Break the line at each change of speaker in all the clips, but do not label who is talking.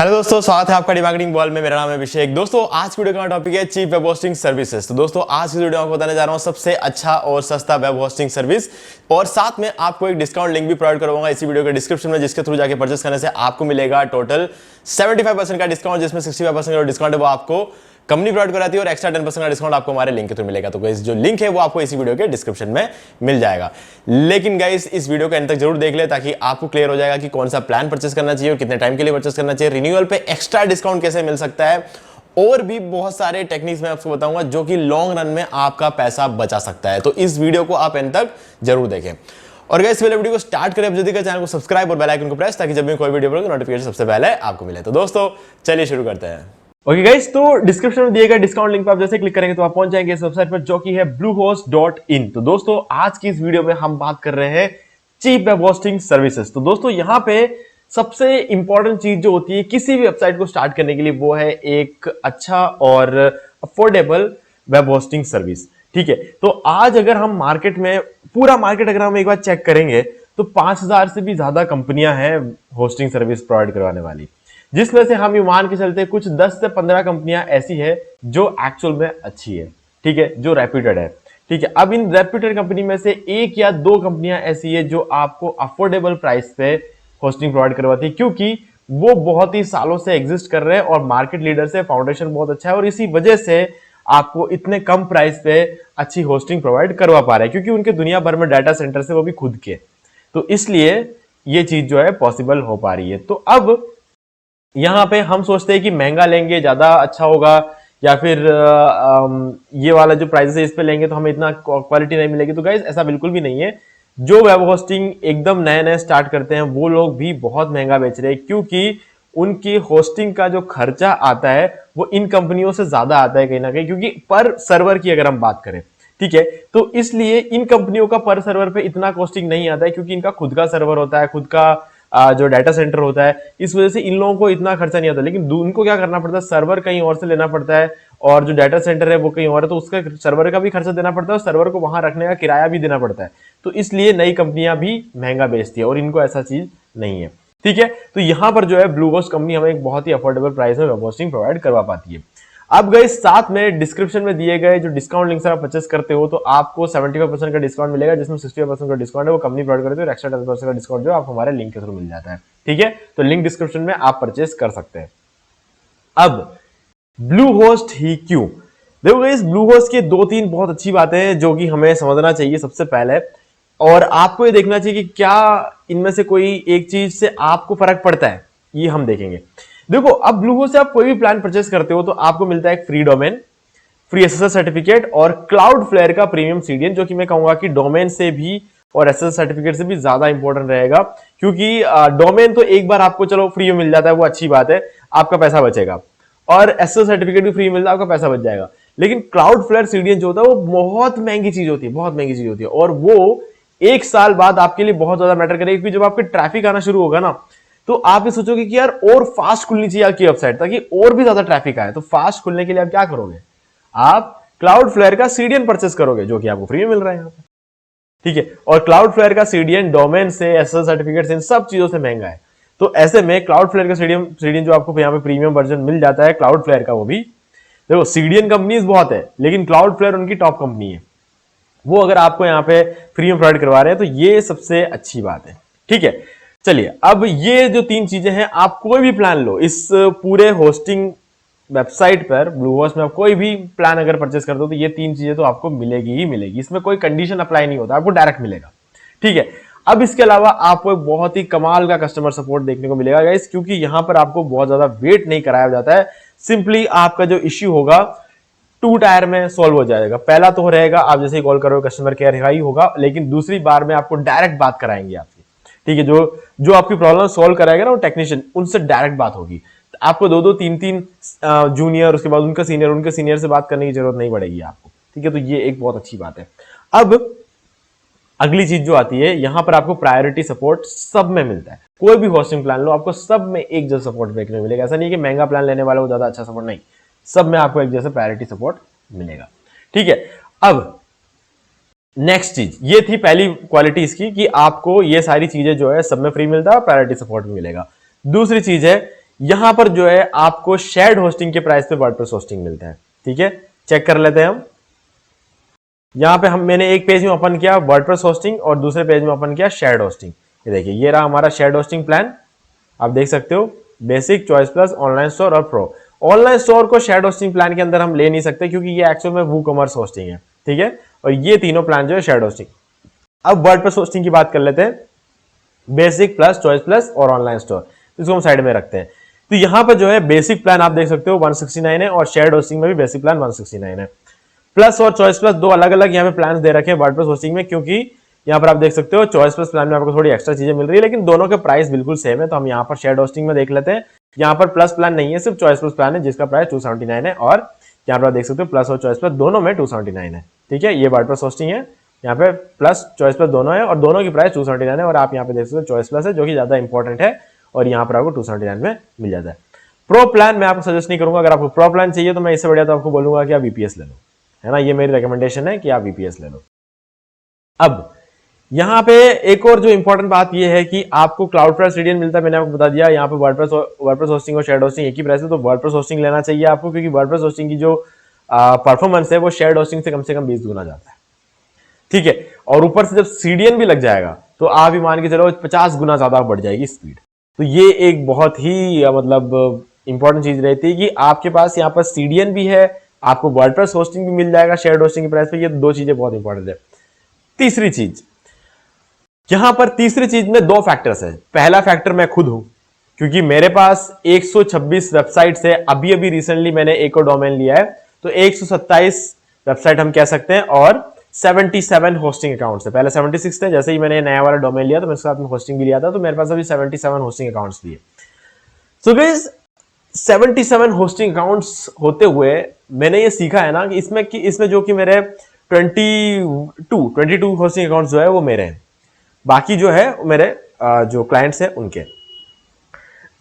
Hello दोस्तों, स्वागत है आपका डिमार्केटिंग बॉल में। मेरा नाम है अभिषेक। दोस्तों आज वीडियो का टॉपिक है चीप वेब होस्टिंग सर्विसेज। तो दोस्तों आज की वीडियो में आपको बताने जा रहा हूं सबसे अच्छा और सस्ता वेब होस्टिंग सर्विस, और साथ में आपको एक डिस्काउंट लिंक भी प्रोवाइड करूंगा इसी वीडियो के डिस्क्रिप्शन में, जिसके थ्रू जाके परचेस करने से आपको मिलेगा टोटल 75% का डिस्काउंट, जिसमें 65% का डिस्काउंट है वो आपको कंपनी प्रोवाइड कराती है और एक्स्ट्रा 10% का डिस्काउंट आपको हमारे लिंक के थ्रू मिलेगा। तो गाइस जो लिंक है वो आपको इसी वीडियो के डिस्क्रिप्शन में मिल जाएगा। लेकिन गाइस इस वीडियो को अंत तक जरूर देख ले, ताकि आपको क्लियर हो जाएगा कि कौन सा प्लान परचेस करना चाहिए और कितने टाइम के लिए परचेस करना चाहिए, रिन्यूअल पे एक्स्ट्रा डिस्काउंट कैसे मिल सकता है, और भी बहुत सारे टेक्निक्स मैं आपको बताऊंगा जो कि लॉन्ग रन में आपका पैसा बचा सकता है। तो इस वीडियो को आप अंत तक जरूर देखें। और गाइस पहले वीडियो को स्टार्ट करें, अब जल्दी कर चैनल को सब्सक्राइब और बेल आइकन को प्रेस, ताकि जब भी कोई वीडियो पड़े नोटिफिकेशन सबसे पहले आपको मिले। तो दोस्तों चलिए शुरू करते हैं। ओके गाइस, तो डिस्क्रिप्शन में दिए गए डिस्काउंट लिंक पर आप जैसे क्लिक करेंगे तो आप पहुंच जाएंगे इस वेबसाइट पर, जो कि है bluehost.in। तो दोस्तों आज की इस वीडियो में हम बात कर रहे हैं चीप वेब होस्टिंग सर्विसेज। तो दोस्तों यहाँ पे सबसे इंपॉर्टेंट चीज जो होती है किसी भी वेबसाइट को स्टार्ट करने के लिए, वो है एक अच्छा और अफोर्डेबल वेब होस्टिंग सर्विस। ठीक है, तो आज अगर हम मार्केट में पूरा मार्केट अगर हम एक बार चेक करेंगे तो 5000 से भी ज्यादा कंपनियां हैं होस्टिंग सर्विस प्रोवाइड करवाने वाली, जिसमें से हम ये मान के चलते कुछ 10 से 15 कंपनियां ऐसी है जो एक्चुअल में अच्छी है। ठीक है, जो रेप्यूटेड है। ठीक है, अब इन रेप्यूटेड कंपनी में से एक या दो कंपनियां ऐसी है जो आपको अफोर्डेबल प्राइस पे होस्टिंग प्रोवाइड करवाती है, क्योंकि वो बहुत ही सालों से एग्जिस्ट कर रहे हैं और मार्केट लीडर से, फाउंडेशन बहुत अच्छा है, और इसी वजह से आपको इतने कम प्राइस पे अच्छी होस्टिंग प्रोवाइड करवा पा रहे हैं, क्योंकि उनके दुनिया भर में डाटा सेंटर से, वो भी खुद के। तो इसलिए ये चीज जो है पॉसिबल हो पा रही है। तो अब यहां पे हम सोचते हैं कि महंगा लेंगे ज्यादा अच्छा होगा, या फिर ये वाला जो प्राइस है इस पे लेंगे तो हमें इतना क्वालिटी नहीं मिलेगी। तो गाइस ऐसा बिल्कुल भी नहीं है। जो वेब होस्टिंग एकदम नए नए स्टार्ट करते हैं वो लोग भी बहुत महंगा बेच रहे हैं, क्योंकि उनकी होस्टिंग का जो खर्चा आता है वो इन कंपनियों से ज्यादा आता है कहीं ना कहीं, क्योंकि पर सर्वर की अगर हम बात करें, ठीक है, तो इसलिए इन कंपनियों का पर सर्वर पे इतना कॉस्टिंग नहीं आता है, क्योंकि इनका खुद का सर्वर होता है, खुद का जो डाटा सेंटर होता है, इस वजह से इन लोगों को इतना खर्चा नहीं आता। लेकिन उनको क्या करना पड़ता है, सर्वर कहीं और से लेना पड़ता है, और जो डाटा सेंटर है वो कहीं और है, तो उसका सर्वर का भी खर्चा देना पड़ता है और सर्वर को वहां रखने का किराया भी देना पड़ता है। तो इसलिए नई कंपनियां भी महंगा बेचती है और इनको ऐसा चीज नहीं है। ठीक है, तो यहां पर जो है ब्लूहोस्ट कंपनी हमें एक बहुत ही अफोर्डेबल प्राइस में वेब होस्टिंग प्रोवाइड करवा पाती है। अब गए साथ में डिस्क्रिप्शन में दिए गए जो डिस्काउंट लिंक से आप परचेस करते हो तो आपको 75% का डिस्काउंट मिलेगा, जिसमें 65% का डिस्काउंट है वो कंपनी प्रोवाइड करती है, और एक्स्ट्रा 10% का डिस्काउंट जो आप हमारे लिंक के थ्रू मिल जाता है। ठीक है, तो लिंक डिस्क्रिप्शन में आप परचेस कर सकते हैं। अब ब्लूहोस्ट ही क्यों? देखो गाइस, ब्लूहोस्ट की दो तीन बहुत अच्छी बातें हैं जो कि हमें समझना चाहिए सबसे पहले, और आपको ये देखना चाहिए कि क्या इनमें से कोई एक चीज से आपको फर्क पड़ता है, ये हम देखेंगे। देखो, अब ब्लूहोस्ट से आप कोई भी प्लान परचेस करते हो तो आपको मिलता है एक free domain, free SSL certificate और क्लाउडफ्लेयर का प्रीमियम सीडीएन, जो कि मैं कहूंगा कि डोमेन से भी और एसएसएल सर्टिफिकेट से भी ज्यादा इंपॉर्टेंट रहेगा, क्योंकि डोमेन तो एक बार आपको चलो फ्री में मिल जाता है, वो अच्छी बात है, आपका पैसा बचेगा, और एसएसएल सर्टिफिकेट भी फ्री मिलता है, आपका पैसा बच जाएगा। लेकिन क्लाउडफ्लेयर सीडीएन जो होता है वो बहुत महंगी चीज होती है, बहुत महंगी चीज होती है, और वो एक साल बाद आपके लिए बहुत ज्यादा मैटर करेगी, क्योंकि जब आपके ट्रैफिक आना शुरू होगा ना, तो आप ये सोचोगे कि यार और फास्ट खुलनी चाहिए आपकी वेबसाइट, ताकि और भी ज्यादा ट्रैफिक आए। तो फास्ट खुलने के लिए आप क्या करोगे, आप क्लाउडफ्लेयर का सीडीएन परचेस करोगे, जो कि आपको फ्री में मिल रहा है यहाँ पे। ठीक है, और क्लाउडफ्लेयर का सीडीएन डोमेन से, एसएसएल सर्टिफिकेट से, इन सब चीजों से महंगा है। तो ऐसे में क्लाउडफ्लेयर का सीडीएन जो आपको यहाँ पे प्रीमियम वर्जन मिल जाता है क्लाउडफ्लेयर का, वो भी देखो सीडीएन कंपनीज बहुत है, लेकिन क्लाउडफ्लेयर उनकी टॉप कंपनी है, वो अगर आपको यहाँ पे फ्री में प्रोवाइड करवा रहे हैं तो ये सबसे अच्छी बात है। ठीक है, चलिए, अब ये जो तीन चीजें हैं, आप कोई भी प्लान लो इस पूरे होस्टिंग वेबसाइट पर, ब्लूहोस्ट में आप कोई भी प्लान अगर परचेस करते हो तो ये तीन चीजें तो आपको मिलेगी ही मिलेगी, इसमें कोई कंडीशन अप्लाई नहीं होता, आपको डायरेक्ट मिलेगा। ठीक है, अब इसके अलावा आपको एक बहुत ही कमाल का कस्टमर सपोर्ट देखने को मिलेगा गाइस, क्योंकि यहां पर आपको बहुत ज्यादा वेट नहीं कराया जाता है, सिंपली आपका जो इश्यू होगा 2 टायर में सॉल्व हो जाएगा। पहला तो रहेगा, आप जैसे ही कॉल करोगे कस्टमर केयर ही होगा, लेकिन दूसरी बार में आपको डायरेक्ट बात कराएंगे आपकी। ठीक है, जो आपकी प्रॉब्लम सॉल्व कराएगा ना वो टेक्नीशियन, उनसे डायरेक्ट बात होगी, आपको 2-2 3-3 जूनियर, उसके बाद उनके सीनियर से बात करने की जरूरत नहीं पड़ेगी आपको। ठीक है, तो ये एक बहुत अच्छी बात है। अब अगली चीज जो आती है, यहां पर आपको प्रायोरिटी सपोर्ट सब में मिलता है। कोई भी होस्टिंग प्लान लो, आपको सब में एक जैसा सपोर्ट देखने को मिलेगा। ऐसा नहीं कि महंगा प्लान लेने वाला को ज्यादा अच्छा सपोर्ट, नहीं, सब में आपको एक जैसा प्रायोरिटी सपोर्ट मिलेगा। ठीक है, अब नेक्स्ट चीज, ये थी पहली क्वालिटी इसकी कि आपको ये सारी चीजें जो है सब में फ्री मिलता है और प्रायोरिटी सपोर्ट भी मिलेगा। दूसरी चीज है, यहां पर जो है आपको शेयर्ड होस्टिंग के प्राइस पे वर्डप्रेस होस्टिंग मिलता है। ठीक है, चेक कर लेते हैं हम। यहां पे मैंने एक पेज में ओपन किया वर्डप्रेस होस्टिंग और दूसरे पेज में ओपन किया शेयर्ड होस्टिंग। ये देखिए, ये रहा हमारा शेयर्ड होस्टिंग प्लान। आप देख सकते हो basic, choice plus, online store और प्रो। ऑनलाइन स्टोर को शेयर्ड होस्टिंग प्लान के अंदर हम ले नहीं सकते क्योंकि ये एक्चुअल में वूकॉमर्स होस्टिंग है। ठीक है, और ये तीनों प्लान जो है शेयर्ड होस्टिंग। अब वर्डप्रेस होस्टिंग की बात कर लेते हैं, बेसिक प्लस, चॉइस प्लस और ऑनलाइन स्टोर, इसको हम साइड में रखते हैं। तो यहां पर जो है बेसिक प्लान आप देख सकते हो 169 है और शेयर्ड होस्टिंग में भी बेसिक प्लान 169 है। प्लस और चॉइस प्लस दो अलग अलग यहाँ पे प्लान दे रखे हैं वर्डप्रेस होस्टिंग में, क्योंकि यहाँ पर आप देख सकते हो चॉइस प्लस प्लान में आपको थोड़ी एक्स्ट्रा चीजें मिल रही है, लेकिन दोनों के प्राइस बिल्कुल सेम है। तो हम यहाँ पर शेयर्ड होस्टिंग में देख लेते हैं। यहाँ पर प्लस प्लान नहीं है, सिर्फ चॉइस प्लस प्लान है जिसका प्राइस 279 है, और यहाँ पर आप देख सकते हो प्लस और चॉइस प्लस दोनों में 279 है। ठीक है, ये वर्डप्रेस होस्टिंग है, यहाँ पे प्लस चॉइस प्लस दोनों है और दोनों की प्राइस 279 है। और आप यहाँ पे देख सकते हो चॉइस प्लस है जो कि ज्यादा इंपॉर्टेंट है और यहाँ पर आपको 279 में मिल जाता है। प्रो प्लान मैं आपको सजेस्ट नहीं करूंगा। अगर आपको प्रो प्लान चाहिए तो मैं इससे बढ़िया तो आपको बोलूंगा कि आप वीपीएस ले लो, है ना। ये मेरी रिकमेंडेशन है कि आप वीपीएस ले लो। अब यहाँ पे एक और जो इंपॉर्टेंट बात ये है कि आपको क्लाउड प्लस रेडियन मिलता है, मैंने आपको बता दिया। यहाँ पे वर्डप्रेस होस्टिंग और शेयर्ड होस्टिंग एक ही प्राइस है, तो वर्डप्रेस होस्टिंग लेना चाहिए आपको, क्योंकि वर्डप्रेस होस्टिंग की जो परफॉर्मेंस है वो शेयर्ड होस्टिंग से कम 20 गुना जाता है। ठीक है, और ऊपर से जब सीडीएन भी लग जाएगा तो आप ही मान के चलो 50 गुना ज्यादा बढ़ जाएगी स्पीड। तो ये एक बहुत ही मतलब इंपॉर्टेंट चीज रहती है कि आपके पास यहाँ पर सीडीएन भी है, आपको वर्डप्रेस होस्टिंग भी मिल जाएगा शेयर्ड होस्टिंग के प्राइस पे। ये दो चीजें बहुत इंपॉर्टेंट है। तीसरी चीज, यहां पर तीसरी चीज में दो फैक्टर्स है। पहला फैक्टर मैं खुद हूं, क्योंकि मेरे पास 126 वेबसाइट है। अभी अभी रिसेंटली मैंने एक और डोमेन लिया है, तो 127 वेबसाइट हम कह सकते हैं और 77 होस्टिंग अकाउंट्स है। पहले 76 थे, जैसे ही मैंने नया वाला डोमेन लिया तो मेरे साथ में होस्टिंग भी लिया था, तो मेरे पास अभी 77 होस्टिंग अकाउंट्स भी है। सो गाइस 77 होस्टिंग अकाउंट्स होते हुए मैंने ये सीखा है ना कि इसमें जो कि मेरे 22 होस्टिंग अकाउंट्स जो है वो मेरे हैं, बाकी जो है मेरे जो क्लाइंट्स हैं उनके।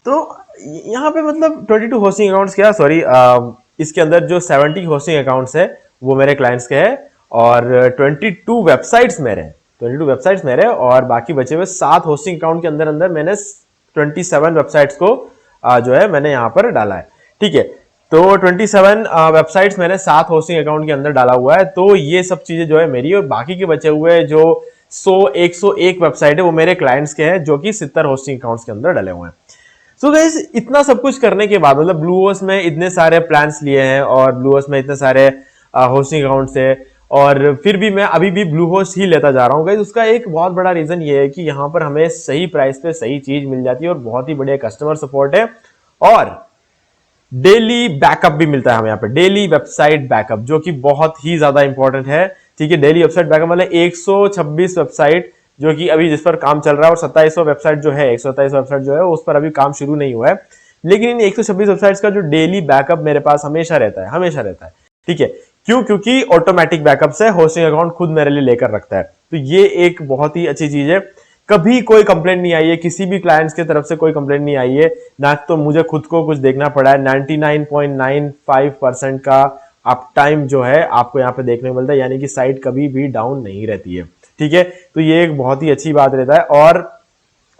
तो यहाँ पे मतलब 22 होस्टिंग अकाउंट्स क्या, सॉरी, इसके अंदर जो 70 होस्टिंग अकाउंट्स है वो मेरे क्लाइंट्स के हैं और 22 वेबसाइट्स मेरे हैं, 22 वेबसाइट्स मेरे, और बाकी बचे हुए 7 होस्टिंग अकाउंट के अंदर मैंने 27 वेबसाइट्स को जो है मैंने यहाँ पर डाला है। ठीक है, तो 27 वेबसाइट्स मैंने 7 होस्टिंग अकाउंट के अंदर डाला हुआ है। तो ये सब चीजें जो है मेरी, और बाकी के बचे हुए जो 101 वेबसाइट है वो मेरे क्लाइंट्स के हैं जो कि 70 होस्टिंग अकाउंट्स के अंदर डले हुए हैं। सो गाइस इतना सब कुछ करने के बाद, मतलब ब्लूहोस्ट में इतने सारे प्लान्स लिए हैं और ब्लूहोस्ट में इतने सारे होस्टिंग अकाउंट्स है, और फिर भी मैं अभी भी ब्लूहोस्ट ही लेता जा रहा हूँ गाइस। उसका एक बहुत बड़ा रीजन ये है कि यहाँ पर हमें सही प्राइस पे सही चीज मिल जाती है और बहुत ही बढ़िया कस्टमर सपोर्ट है, और डेली बैकअप भी मिलता है हमें यहाँ पे, डेली वेबसाइट बैकअप, जो कि बहुत ही ज्यादा इंपॉर्टेंट है। ठीक है, डेली वेबसाइट बैकअप मतलब 126 वेबसाइट जो कि अभी जिस पर काम चल रहा है, और 2700 वेबसाइट जो है, 127 वेबसाइट जो है उस पर अभी काम शुरू नहीं हुआ है, लेकिन इन 126 वेबसाइट्स का जो डेली बैकअप मेरे पास हमेशा रहता है, हमेशा रहता है। ठीक है, क्यों? क्योंकि ऑटोमेटिक बैकअप से होस्टिंग अकाउंट खुद मेरे लिए लेकर रखता है। तो ये एक बहुत ही अच्छी चीज है। कभी कोई कंप्लेंट नहीं आई है, किसी भी क्लाइंट्स की तरफ से कोई कंप्लेंट नहीं आई है, ना तो मुझे खुद को कुछ देखना पड़ा है। 99.95% का अप टाइम जो है आपको यहाँ पे देखने को मिलता है, यानी कि साइट कभी भी डाउन नहीं रहती है। ठीक है, तो ये एक बहुत ही अच्छी बात रहता है। और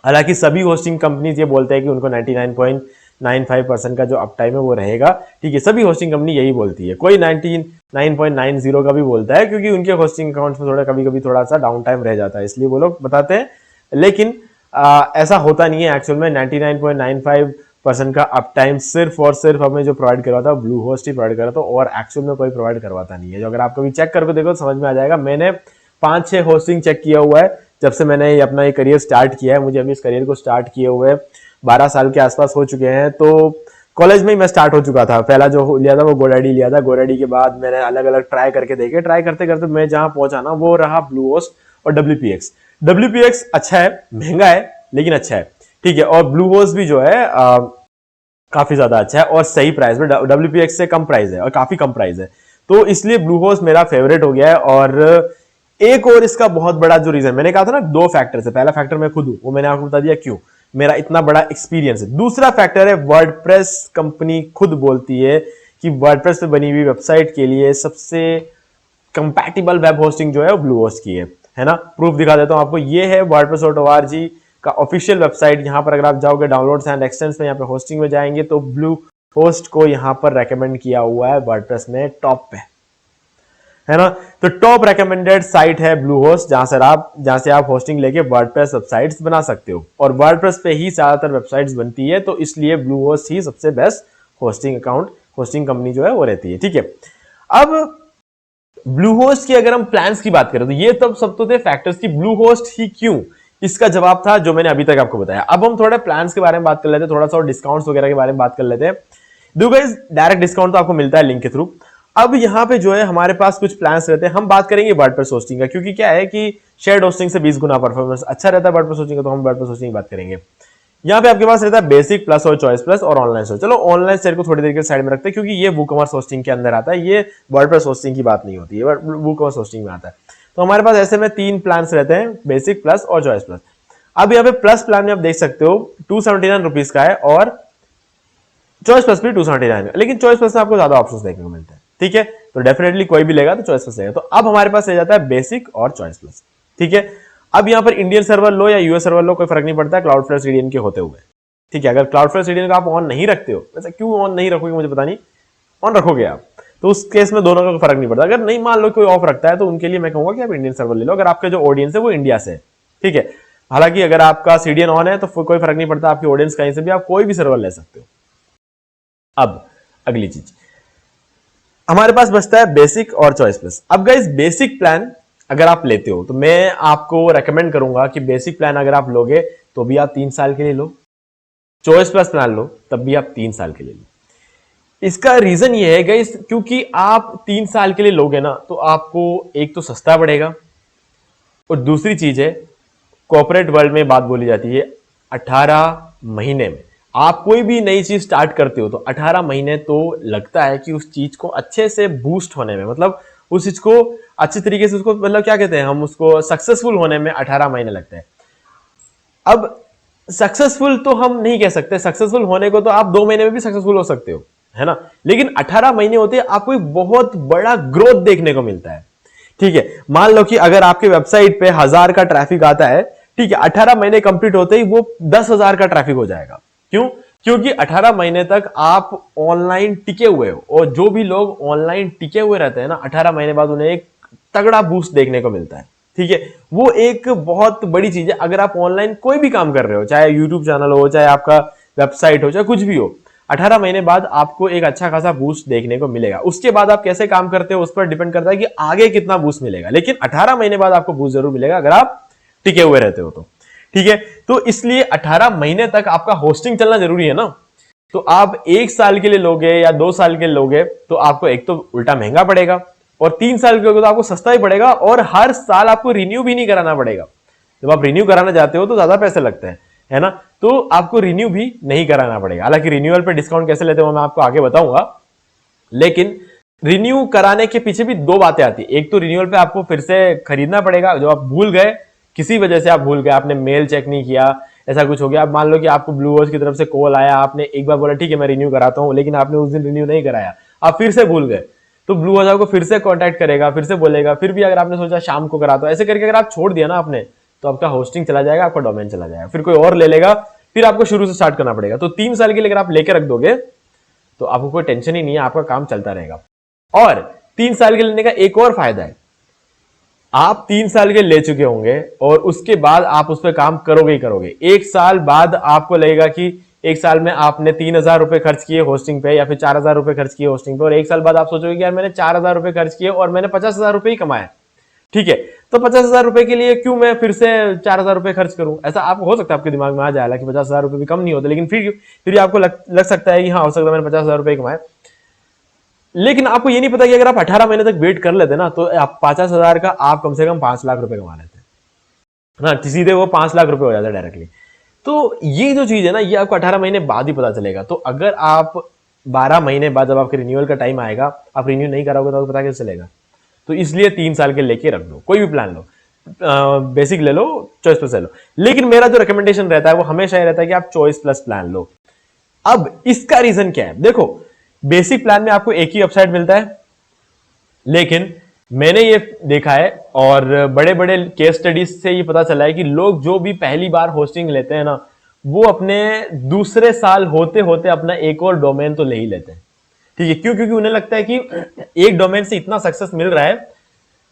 हालांकि सभी होस्टिंग कंपनीज ये बोलते हैं कि उनको 99.95% का जो अप टाइम है वो रहेगा। ठीक है, सभी होस्टिंग कंपनी यही बोलती है, कोई 99.90 का भी बोलता है, क्योंकि उनके होस्टिंग अकाउंट्स में थोड़ा कभी कभी थोड़ा सा डाउन टाइम रह जाता है, इसलिए वो लोग बताते हैं। लेकिन ऐसा होता नहीं है एक्चुअल में। 99.95% का अप टाइम सिर्फ और सिर्फ हमें जो प्रोवाइड करवाता है ब्लूहोस्ट ही प्रोवाइड कराता है, और एक्चुअल में कोई प्रोवाइड करवाता नहीं है। जो अगर आप कभी चेक करके देखो समझ में आ जाएगा। मैंने 5-6 होस्टिंग चेक किया हुआ है जब से मैंने अपना ये करियर स्टार्ट किया है। मुझे अभी इस करियर को स्टार्ट किए हुए 12 साल के आसपास हो चुके हैं। तो कॉलेज में ही मैं स्टार्ट हो चुका था। पहला जो लिया था वो GoDaddy लिया था। GoDaddy के बाद मैंने अलग अलग ट्राई करके देखे, ट्राई करते करते मैं जहां पहुंचा ना वो रहा ब्लूहोस्ट और WPX अच्छा है, महंगा है लेकिन अच्छा है। ठीक है, और ब्लूहोस्ट भी जो है काफी ज्यादा अच्छा है और सही प्राइस में, WPX से कम प्राइस है और काफी कम प्राइस है, तो इसलिए ब्लूहोस्ट मेरा फेवरेट हो गया है। और एक और इसका बहुत बड़ा जो रीजन, मैंने कहा था ना 2 फैक्टर है। पहला फैक्टर मैं खुद हूं, वो मैंने आपको बता दिया क्यों, मेरा इतना बड़ा एक्सपीरियंस है। दूसरा फैक्टर है वर्डप्रेस कंपनी खुद बोलती है कि वर्डप्रेस पे बनी हुई वेबसाइट के लिए सबसे कंपैटिबल वेब होस्टिंग जो है वो ब्लूहोस्ट की है ना। प्रूफ दिखा देता हूं आपको, ये है wordpress.org का ऑफिशियल वेबसाइट। यहाँ पर अगर आप जाओगे डाउनलोड्स एंड एक्सटेंस में, यहाँ पे होस्टिंग में जाएंगे तो ब्लू होस्ट को यहाँ पर रेकमेंड किया हुआ है वर्डप्रेस में टॉप पे, है ना। तो टॉप रेकमेंडेड साइट है ब्लू होस्ट, जहां से आप होस्टिंग लेके वर्डप्रेस वेबसाइट्स बना सकते हो। और वर्डप्रेस पे ही ज्यादातर वेबसाइट्स बनती है, तो इसलिए ब्लू होस्ट ही सबसे बेस्ट होस्टिंग कंपनी जो है वो रहती है, ठीक है। अब ब्लू होस्ट की अगर हम प्लान्स की बात करें तो ये तब सब तो थे फैक्टर्स की ब्लू होस्ट ही क्यों, इसका जवाब था जो मैंने अभी तक आपको बताया। अब हम थोड़े प्लान्स के बारे में बात कर लेते हैं, थोड़ा सा और डिस्काउंट्स वगैरह के बारे में बात कर लेते हैं। देखो गाइस, डायरेक्ट डिस्काउंट तो आपको मिलता है लिंक के थ्रू। अब यहाँ पे जो है हमारे पास कुछ प्लान्स रहते हैं। हम बात करेंगे वर्डप्रेस होस्टिंग का, क्योंकि क्या है कि शेयर्ड होस्टिंग से 20 गुना परफॉर्मेंस अच्छा रहता है वर्डप्रेस होस्टिंग का, तो हम वर्डप्रेस होस्टिंग की बात करेंगे। यहाँ पे आपके पास रहता है बेसिक प्लस और चॉइस प्लस और ऑनलाइन शेयर। चलो ऑनलाइन शेयर को थोड़ी देर के साइड में रखते हैं, क्योंकि ये वूकॉमर्स होस्टिंग के अंदर आता है, ये वर्डप्रेस होस्टिंग की बात नहीं होती है, वूकॉमर्स होस्टिंग में आता है। तो हमारे पास ऐसे में 3 प्लान्स रहते हैं, बेसिक प्लस और चॉइस प्लस। अब यहाँ पे प्लस प्लान में आप देख सकते हो 279 रुपीज का है और चॉइस प्लस भी 279 है, लेकिन चॉइस प्लस में आपको ज्यादा ऑप्शंस देखने को मिलते हैं, ठीक है। तो डेफिनेटली कोई भी लेगा तो चॉइस प्लस लेगा। तो अब हमारे पास रह जाता है बेसिक और चॉइस प्लस, ठीक है। अब यहाँ पर इंडियन सर्वर लो या यूएस सर्वर लो कोई फर्क नहीं पड़ता है क्लाउडफ्लेयर सीडीएन के होते हुए, ठीक है। अगर क्लाउडफ्लेयर सीडीएन का आप ऑन नहीं रखते हो, वैसे क्यों ऑन नहीं रखोगे मुझे पता नहीं, ऑन रखोगे आप, तो उस केस में दोनों का फर्क नहीं पड़ता। अगर नहीं मान लो कोई ऑफ रखता है तो उनके लिए मैं कहूंगा कि आप इंडियन सर्वर ले लो, अगर आपका जो ऑडियंस है वो इंडिया से है, ठीक है। हालांकि अगर आपका सीडीएन ऑन है तो कोई फर्क नहीं पड़ता, आपकी ऑडियंस कहीं से भी, आप कोई भी सर्वर ले सकते हो। अब अगली चीज हमारे पास बचता है बेसिक और चॉइस प्लस। अब गाइस बेसिक प्लान अगर आप लेते हो तो मैं आपको रेकमेंड करूंगा कि बेसिक प्लान अगर आप लोगे तो भी आप 3 साल के लिए लो, चॉइस प्लस प्लान लो तब भी आप 3 साल के लिए लो। इसका रीजन ये है गाइस, क्योंकि आप 3 साल के लिए लोगे ना तो आपको एक तो सस्ता पड़ेगा, और दूसरी चीज है कॉर्पोरेट वर्ल्ड में बात बोली जाती है 18 महीने में आप कोई भी नई चीज स्टार्ट करते हो तो 18 महीने तो लगता है कि उस चीज को अच्छे से बूस्ट होने में, मतलब उस चीज को अच्छे तरीके से उसको, मतलब क्या कहते हैं हम उसको, सक्सेसफुल होने में 18 महीने लगते हैं। अब सक्सेसफुल तो हम नहीं कह सकते, सक्सेसफुल होने को तो आप 2 महीने में भी सक्सेसफुल हो सकते हो, है ना, लेकिन 18 महीने होते हैं आपको एक बहुत बड़ा ग्रोथ देखने को मिलता है, ठीक है। मान लो कि अगर आपके वेबसाइट पे 1000 का ट्रैफिक आता है, ठीक है, 18 महीने कंप्लीट होते ही वो 10,000 का ट्रैफिक हो जाएगा। क्यों? क्योंकि 18 महीने तक आप ऑनलाइन टिके हुए हो, और जो भी लोग ऑनलाइन टिके हुए रहते हैं ना, 18 महीने बाद उन्हें एक तगड़ा बूस्ट देखने को मिलता है, ठीक है। वो एक बहुत बड़ी चीज है। अगर आप ऑनलाइन कोई भी काम कर रहे हो, चाहे यूट्यूब चैनल हो, चाहे आपका वेबसाइट हो, चाहे कुछ भी हो, 18 महीने बाद आपको एक अच्छा खासा बूस्ट देखने को मिलेगा। उसके बाद आप कैसे काम करते हो उस पर डिपेंड करता है कि आगे कितना बूस्ट मिलेगा, लेकिन 18 महीने बाद आपको बूस्ट जरूर मिलेगा अगर आप टिके हुए रहते हो तो, ठीक है। तो इसलिए 18 महीने तक आपका होस्टिंग चलना जरूरी है ना। तो आप 1 साल के लिए लोगे या 2 साल के लिए लोगे तो आपको एक तो उल्टा महंगा पड़ेगा, और 3 साल के लोगे तो आपको सस्ता ही पड़ेगा, और हर साल आपको रिन्यू भी नहीं कराना पड़ेगा। जब आप रिन्यू कराना चाहते हो तो ज्यादा पैसे लगते हैं, है ना, तो आपको रिन्यू भी नहीं कराना पड़ेगा। हालांकि रिन्यूअल पे डिस्काउंट कैसे लेते हो मैं आपको आगे बताऊंगा, लेकिन रिन्यू कराने के पीछे भी 2 बातें आती है। एक तो रिन्यूअल पे आपको फिर से खरीदना पड़ेगा, जो आप भूल गए, किसी वजह से आप भूल गए, आपने मेल चेक नहीं किया, ऐसा कुछ हो गया। अब मान लो कि आपको ब्लू होस्ट की तरफ से कॉल आया, आपने एक बार बोला ठीक है मैं रिन्यू कराता हूं, लेकिन आपने उस दिन रिन्यू नहीं कराया, आप फिर से भूल गए, तो ब्लू होस्ट आपको फिर से कांटेक्ट करेगा, फिर से बोलेगा, फिर भी अगर आपने सोचा शाम को कराता हूं, ऐसे करके अगर आप छोड़ दिया ना आपने, तो आपका होस्टिंग चला जाएगा, आपका डोमेन चला जाएगा, फिर कोई और ले लेगा, फिर आपको शुरू से स्टार्ट करना पड़ेगा। तो 3 साल के लिए अगर आप लेके रख दोगे तो आपको कोई टेंशन ही नहीं है, आपका काम चलता रहेगा। और 3 साल के लेने का एक और फायदा है, आप 3 साल के ले चुके होंगे और उसके बाद आप उस पर काम करोगे ही करोगे। 1 साल बाद आपको लगेगा कि 1 साल में आपने 3,000 रुपए खर्च किए होस्टिंग पे, या फिर 4,000 रुपए खर्च किए होस्टिंग पे, और 1 साल बाद आप सोचोगे कि यार मैंने 4,000 रुपए खर्च किए और मैंने 50,000 रुपए ही कमाए, ठीक है, तो 50,000 रुपए के लिए क्यों मैं फिर से 4,000 रुपए खर्च करूं। ऐसा आपको हो सकता है, आपके दिमाग में आ जाएगा कि 50,000 रुपए भी कम नहीं होते, लेकिन फिर आपको लग सकता है कि हाँ हो सकता है मैंने 50,000 रुपए कमाए। लेकिन आपको ये नहीं पता कि अगर आप 18 महीने तक वेट कर लेते ना तो आप 50,000 का आप कम से कम 5 लाख रुपए कमा लेते हैं ना, सीधे वो 5 लाख रुपए हो जाता है डायरेक्टली। तो ये जो चीज है ना, ये आपको 18 महीने बाद ही पता चलेगा। तो अगर आप 12 महीने बाद जब आपके रिन्यूअल का टाइम आएगा, आप रिन्यू नहीं कराओगे तो आपको पता कैसे चलेगा। तो इसलिए 3 साल के लेके रख लो, कोई भी प्लान लो, बेसिक ले लो, चॉइस प्लस ले लो। लेकिन मेरा जो रिकमेंडेशन रहता है वो हमेशा ये रहता है कि आप चॉइस प्लस प्लान लो। अब इसका रीजन क्या है, देखो बेसिक प्लान में आपको एक ही अपसाइड मिलता है, लेकिन मैंने ये देखा है और बड़े बड़े केस स्टडीज से ये पता चला है कि लोग जो भी पहली बार होस्टिंग लेते हैं ना, वो अपने दूसरे साल होते होते अपना एक और डोमेन तो ले ही लेते हैं। ठीक है, क्यों? क्योंकि उन्हें लगता है कि एक डोमेन से इतना सक्सेस मिल रहा है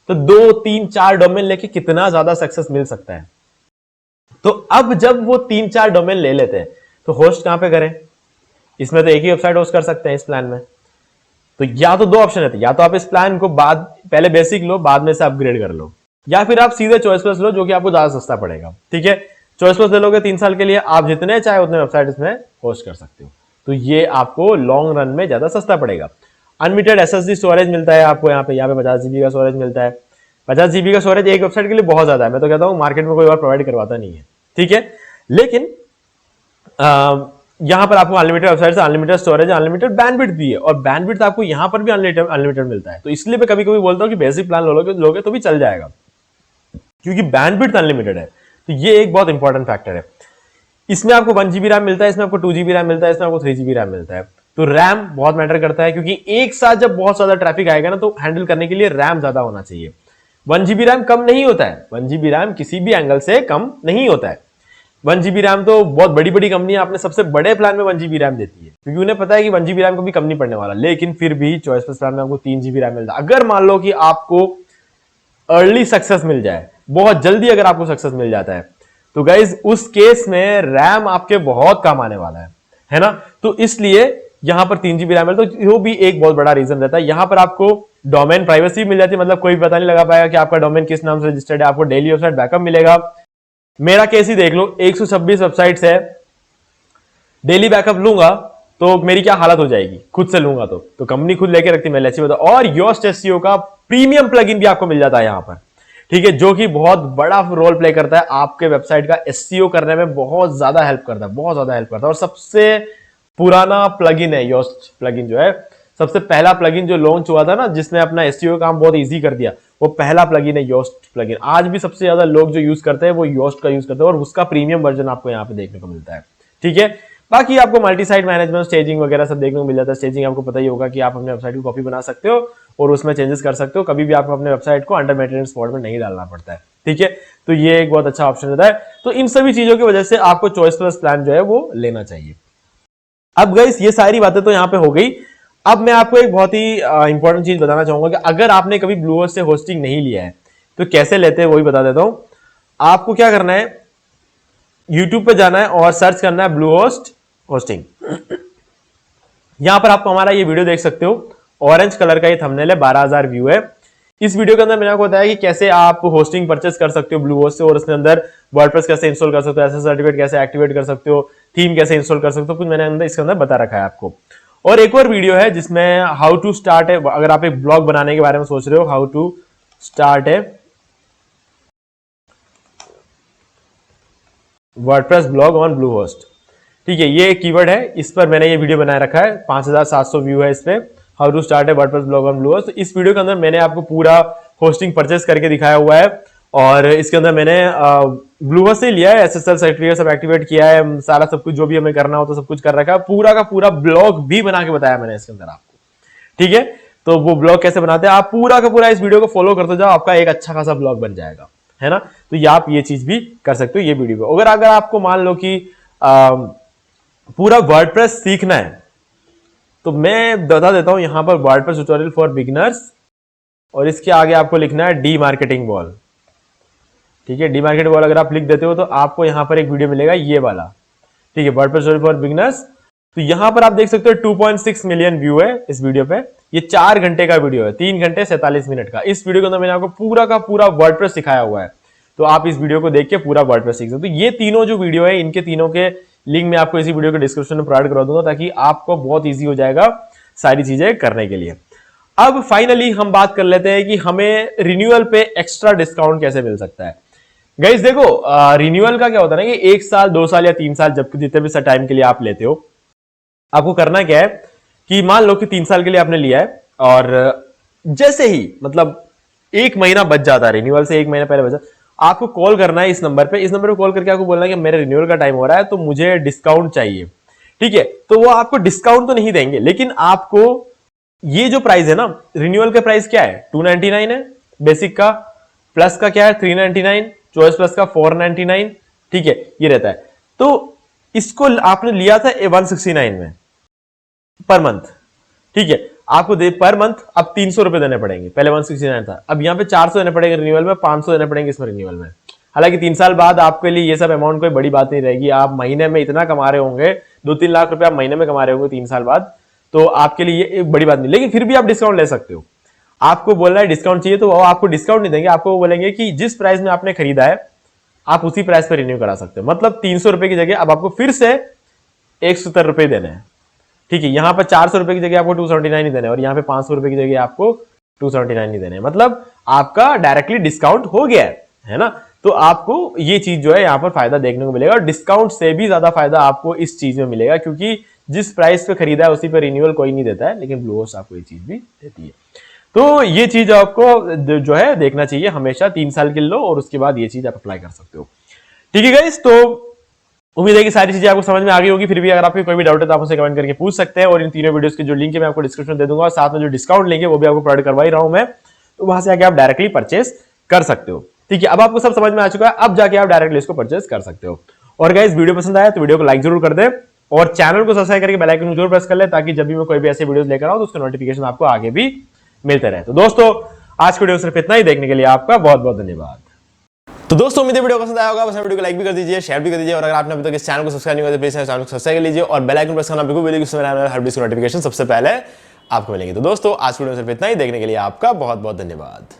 तो 2 3 4 डोमेन लेके कितना ज्यादा सक्सेस मिल सकता है। तो अब जब वो 3 4 डोमेन ले लेते हैं तो होस्ट कहां पे करें? इसमें तो एक ही वेबसाइट होस्ट कर सकते हैं इस प्लान में। तो या तो 2 ऑप्शन है, या तो आप इस प्लान को पहले बेसिक लो, बाद में से अपग्रेड कर लो, या फिर आप सीधे चॉइस प्लस लो जो कि आपको ज्यादा सस्ता पड़ेगा। ठीक है, चॉइस प्लस ले लोगे 3 साल के लिए, आप जितने चाहे उतने वेबसाइट इसमें होस्ट कर सकते हो। तो ये आपको लॉन्ग रन में ज्यादा सस्ता पड़ेगा। अनलिमिटेड एसएसडी स्टोरेज मिलता है आपको यहाँ पे 50 जीबी का स्टोरेज मिलता है। 50 जीबी का स्टोरेज एक वेबसाइट के लिए बहुत ज्यादा है, मैं तो कहता हूँ मार्केट में कोई और प्रोवाइड करवाता नहीं है। ठीक है, लेकिन यहां पर आपको अनलिमिटेड वेबसाइट से अनलिमिटेड स्टोरेज, अनलिमिटेड बैंडविड्थ भी है, और बैंडविड्थ आपको यहां पर भी अनलिमिटेड मिलता है। तो इसलिए मैं कभी कभी बोलता हूं कि बेसिक प्लान लोगे तो भी चल जाएगा, क्योंकि बैंडविड्थ अनलिमिटेड है। तो ये एक बहुत इंपॉर्टेंट फैक्टर है। इसमें आपको 1 जीबी रैम मिलता है, इसमें आपको 2 जीबी रैम मिलता है, इसमें आपको 3 जीबी रैम मिलता है। तो रैम बहुत मैटर करता है, क्योंकि एक साथ जब बहुत ज्यादा ट्रैफिक आएगा ना, तो हैंडल करने के लिए रैम ज्यादा होना चाहिए। 1 जीबी रैम कम नहीं होता है, 1 जीबी रैम किसी भी एंगल से कम नहीं होता है। 1 जीबी रैम तो बहुत बड़ी बड़ी कंपनियां अपने सबसे बड़े प्लान में 1 जीबी रैम देती है, क्योंकि उन्हें पता है कि 1 जीबी रैम कभी कम नहीं पड़ने वाला। लेकिन फिर भी चॉइस प्लस प्लान में आपको 3 जीबी रैम मिलता है। अगर मान लो कि आपको अर्ली सक्सेस मिल जाए, बहुत जल्दी अगर आपको सक्सेस मिल जाता है, तो गाइज उस केस में रैम आपके बहुत काम आने वाला है ना। तो इसलिए यहां पर 3 जीबी रैम है, तो वो भी एक बहुत बड़ा रीजन रहता है। यहां पर आपको डोमेन प्राइवेसी मिल जाती है, मतलब कोई पता नहीं लगा पाएगा कि आपका डोमेन किस नाम से रजिस्टर्ड है। आपको डेली वेबसाइट बैकअप मिलेगा। मेरा केस ही देख लो, 126 वेबसाइट्स है, डेली बैकअप लूंगा तो मेरी क्या हालत हो जाएगी, खुद से लूंगा तो कंपनी खुद लेके रखती है, मैं ऐसी बता। और योस्ट एसईओ का प्रीमियम प्लगइन भी आपको मिल जाता है यहां पर। ठीक है, जो कि बहुत बड़ा रोल प्ले करता है आपके वेबसाइट का एसईओ करने में, बहुत ज्यादा हेल्प करता है, बहुत ज्यादा हेल्प करता है। और सबसे पुराना प्लगइन है योस्ट प्लगइन, जो है सबसे पहला प्लगइन जो लॉन्च हुआ था ना, जिसने अपना एसईओ काम बहुत इजी कर दिया, वो पहला प्लगइन है योस्ट प्लगइन। आज भी सबसे ज्यादा लोग जो यूज करते हैं वो योस्ट का यूज करते हैं, और उसका प्रीमियम वर्जन आपको यहाँ पे देखने को मिलता है। ठीक है, बाकी आपको मल्टी साइट मैनेजमेंट, स्टेजिंग वगैरह सब देखने को मिल जाता है। स्टेजिंग आपको पता ही होगा कि आप अपने वेबसाइट की कॉपी बना सकते हो और उसमें चेंजेस कर सकते हो। कभी भी आपको अपने वेबसाइट को अंडर मेंटेनेंस मोड में नहीं डालना पड़ता है। ठीक है, तो ये एक बहुत अच्छा ऑप्शन रहता है। तो इन सभी चीजों की वजह से आपको चॉइस प्लस प्लान जो है वो लेना चाहिए। अब गाइस ये सारी बातें तो यहाँ पे हो गई। अब मैं आपको एक बहुत ही इंपॉर्टेंट चीज बताना चाहूंगा कि अगर आपने कभी ब्लूहोस्ट से होस्टिंग नहीं लिया है तो कैसे लेते हैं वही बता देता हूं। आपको क्या करना है, यूट्यूब पे जाना है और सर्च करना है ब्लूहोस्ट होस्टिंग। यहां पर आप हमारा ये वीडियो देख सकते हो, ऑरेंज कलर का ये थंबनेल है, 12,000 व्यू है। इस वीडियो के अंदर मैंने आपको बताया कि कैसे आप होस्टिंग परचेस कर सकते हो ब्लूहोस्ट से, और उसके अंदर वर्डप्रेस कैसे इंस्टॉल कर सकते हो, एसएसएल सर्टिफिकेट कैसे एक्टिवेट कर सकते हो, थीम कैसे इंस्टॉल कर सकते हो, कुछ मैंने इसके अंदर बता रखा है आपको। और एक और वीडियो है जिसमें हाउ टू स्टार्ट है, अगर आप एक ब्लॉग बनाने के बारे में सोच रहे हो, हाउ टू स्टार्ट है वर्डप्रेस ब्लॉग ऑन ब्लूहोस्ट। ठीक है, ये एक कीवर्ड है, इस पर मैंने ये वीडियो बनाए रखा है, 5,700 व्यू है इस पे, हाउ टू स्टार्ट है वर्डप्रेस ब्लॉग ऑन ब्लूहोस्ट। तो इस वीडियो के अंदर मैंने आपको पूरा होस्टिंग परचेस करके दिखाया हुआ है, और इसके अंदर मैंने ब्लूहोस्ट से लिया है, एसएसएल सर्टिफिकेट सब एक्टिवेट किया है, सारा सब कुछ जो भी हमें करना हो तो सब कुछ कर रखा है, पूरा का पूरा ब्लॉग भी बना के बताया मैंने इसके अंदर आपको। ठीक है, तो वो ब्लॉग कैसे बनाते हैं, आप पूरा का पूरा इस वीडियो को फॉलो करते जाओ, आपका एक अच्छा खासा ब्लॉग बन जाएगा, है ना। तो ये आप ये चीज भी कर सकते हो ये वीडियो को। अगर आपको मान लो कि पूरा वर्डप्रेस सीखना है तो मैं बता देता हूं यहां पर वर्डप्रेस ट्यूटोरियल फॉर बिगिनर्स, और इसके आगे आपको लिखना है डी मार्केटिंग वॉल। ठीक है, डी मार्केटिंग वॉल अगर आप लिख देते हो तो आपको यहां पर एक वीडियो मिलेगा ये वाला। ठीक है, वर्डप्रेस ट्यूटोरियल फॉर बिगिनर्स। तो यहां पर आप देख सकते हो 2.6 मिलियन व्यू है इस वीडियो पे। ये 4 घंटे का वीडियो है, 3 घंटे 47 मिनट का। इस वीडियो के अंदर मैंने आपको पूरा का पूरा वर्डप्रेस सिखाया हुआ है, तो आप इस वीडियो को देख के पूरा वर्डप्रेस सीख सकते हो। तो ये तीनों जो वीडियो है, इनके तीनों के लिंक मैं आपको इसी वीडियो के डिस्क्रिप्शन में प्रोवाइड करा दूंगा, ताकि आपको बहुत ईजी हो जाएगा सारी चीजें करने के लिए। अब फाइनली हम बात कर लेते हैं कि हमें रिन्यूअल पे एक्स्ट्रा डिस्काउंट कैसे मिल सकता है। गाइस देखो, रिन्यूअल का क्या होता है ना कि 1 साल 2 साल या 3 साल, जब जितने भी टाइम के लिए आप लेते हो, आपको करना क्या है कि मान लो कि 3 साल के लिए आपने लिया है, और जैसे ही मतलब 1 महीना बच जाता है, रिन्यूअल से 1 महीना पहले बचा, आपको कॉल करना है इस नंबर पे कॉल करके आपको बोलना है कि मेरे रिन्यूअल का टाइम हो रहा है तो मुझे डिस्काउंट चाहिए। ठीक है, तो वो आपको डिस्काउंट तो नहीं देंगे, लेकिन आपको
ये जो प्राइस है ना, रिन्यूअल का प्राइस क्या है 299 है बेसिक का, प्लस का क्या है 399, चॉइस प्लस का 499, ठीक है ये रहता है। तो इसको आपने लिया था 169 में पर मंथ, ठीक है, आपको दे पर मंथ अब 300 रुपए देने पड़ेंगे, पहले 169 था, अब यहाँ पे 400 देने पड़ेंगे रिन्यूअल में, 500 देने पड़ेंगे इसमें रिन्यूअल में। हालांकि 3 साल बाद आपके लिए ये सब अमाउंट कोई बड़ी बात नहीं रहेगी, आप महीने में इतना कमा रहे होंगे, 2-3 लाख रुपए आप महीने में कमा रहे होंगे 3 साल बाद, तो आपके लिए ये एक बड़ी बात नहीं, लेकिन फिर भी आप डिस्काउंट ले सकते हो। आपको बोल रहा है डिस्काउंट चाहिए, तो वो आपको डिस्काउंट नहीं देंगे, आपको वो बोलेंगे कि जिस प्राइस में आपने खरीदा है आप उसी प्राइस पर रिन्यू करा सकते हो। मतलब 300 रुपए की जगह अब आपको फिर से 170 रुपए देने हैं, ठीक है। यहां पर 400 रुपए की जगह आपको 279 ही देने हैं, और यहां पे 500 रुपए की जगह आपको 279 ही देने हैं। मतलब आपका डायरेक्टली डिस्काउंट हो गया है ना। तो आपको ये चीज जो है यहाँ पर फायदा देखने को मिलेगा, और डिस्काउंट से भी ज्यादा फायदा आपको इस चीज में मिलेगा, क्योंकि जिस प्राइस पे खरीदा है उसी पे रिन्यूअल कोई नहीं देता है, लेकिन ब्लू होस्ट आपको ये चीज भी देती है। तो ये चीज आपको जो है देखना चाहिए हमेशा, 3 साल के लो और उसके बाद ये चीज आप अप्लाई कर सकते हो, ठीक है गाइस। तो उम्मीद है कि सारी चीजें आपको समझ में आ गई होगी। फिर भी अगर आपको कोई भी डाउट है तो आप उसे कमेंट करके पूछ सकते हैं, और इन तीनों वीडियोस की जो लिंक है मैं आपको डिस्क्रिप्शन दे दूंगा, और साथ में जो डिस्काउंट लिंक है वो भी आपको प्रोवाइड करवा ही रहा हूं मैं, तो वहां से आके आप डायरेक्टली परचेस कर सकते हो, ठीक है। अब आपको सब समझ में आ चुका है, अब जाके आप डायरेक्टली इसको परचेस कर सकते हो। और गाइस वीडियो पसंद आया तो वीडियो को लाइक जरूर कर दे, और चैनल को सब्सक्राइब करके बेल आइकन जरूर प्रेस कर ले, ताकि जब भी मैं कोई भी ऐसे वीडियोस लेकर आऊं तो उसका नोटिफिकेशन आपको आगे भी मिलते रहे। तो दोस्तों आज की वीडियो सिर्फ इतना ही, देखने के लिए आपका बहुत बहुत धन्यवाद।
तो दोस्तों उम्मीद है वीडियो पसंद आया होगा, बस वीडियो को लाइक भी कर दीजिए, शेयर भी कर दीजिए, और अगर आपने अभी तक इस चैनल को सब्सक्राइब नहीं किया तो प्लीज चैनल को सब्सक्राइब कर लीजिए, और बेल आइकन प्रेस करना बिल्कुल भी नहीं, उससे मेरा हर वीडियो की नोटिफिकेशन सबसे पहले आपको मिलेगी। तो दोस्तों आज की वीडियो सिर्फ इतना ही, देखने के लिए आपका बहुत बहुत धन्यवाद।